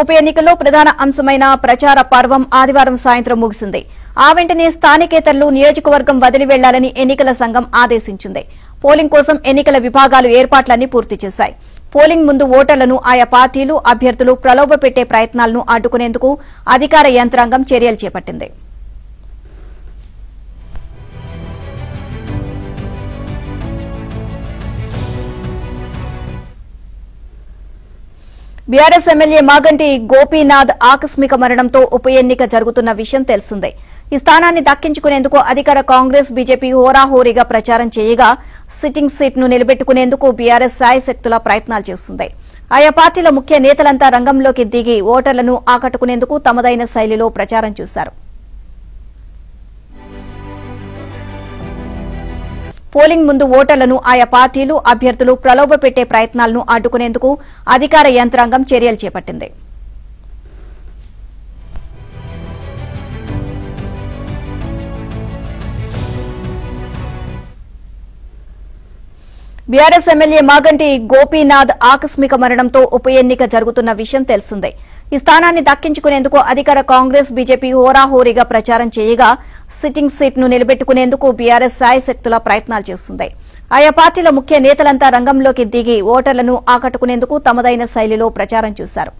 ఉప ఎన్నికల్లో ప్రధాన అంశమైన ప్రచార పర్వం ఆదివారం సాయంత్రం ముగిసింది. ఆ వెంటనే స్థానికేతరులు నియోజకవర్గం వదిలి వెళ్లాలని ఎన్నికల సంఘం ఆదేశించింది. పోలింగ్ కోసం ఎన్నికల విభాగాలు ఏర్పాట్లన్నీ పూర్తి చేశాయి. పోలింగ్ ముందు ఓటర్లను ఆయా పార్టీలు, అభ్యర్థులు ప్రలోభపెట్టే ప్రయత్నాలను అడ్డుకునేందుకు అధికార యంత్రాంగం చర్యలు చేపట్టింది. బీఆర్ఎస్ ఎమ్మెల్యే మాగంటి గోపీనాథ్ ఆకస్మిక మరణంతో ఉప ఎన్నిక జరుగుతున్న విషయం తెలిసిందే. ఈ స్థానాన్ని దక్కించుకునేందుకు అధికార కాంగ్రెస్, బీజేపీ హోరాహోరీగా ప్రచారం చేయగా సిట్టింగ్ సీట్ను నిలబెట్టుకునేందుకు బీఆర్ఎస్ శాయశక్తులా ప్రయత్నాలు చేస్తుంది. ఆయా పార్టీల ముఖ్య నేతలంతా రంగంలోకి దిగి ఓటర్లను ఆకట్టుకునేందుకు తమదైన శైలిలో ప్రచారం చేశారు. పోలింగ్ ముందు ఓటర్లను ఆయా పార్టీలు, అభ్యర్థులు ప్రలోభపెట్టే ప్రయత్నాలను అడ్డుకునేందుకు అధికార యంత్రాంగం చర్యలు చేపట్టింది. బీఆర్ఎస్ ఎమ్మెల్యే మాగంటి గోపీనాథ్ ఆకస్మిక మరణంతో ఉప ఎన్నిక జరుగుతున్న విషయం తెలిసిందే. ఈ స్థానాన్ని దక్కించుకునేందుకు అధికార కాంగ్రెస్, బీజేపీ హోరాహోరీగా ప్రచారం చేయగా సిట్టింగ్ సీట్ను నిలబెట్టుకునేందుకు బీఆర్ఎస్ శాయశక్తులా ప్రయత్నాలు చేస్తుంది. ఆయా పార్టీల ముఖ్య నేతలంతా రంగంలోకి దిగి ఓటర్లను ఆకట్టుకునేందుకు తమదైన శైలిలో ప్రచారం చేశారు.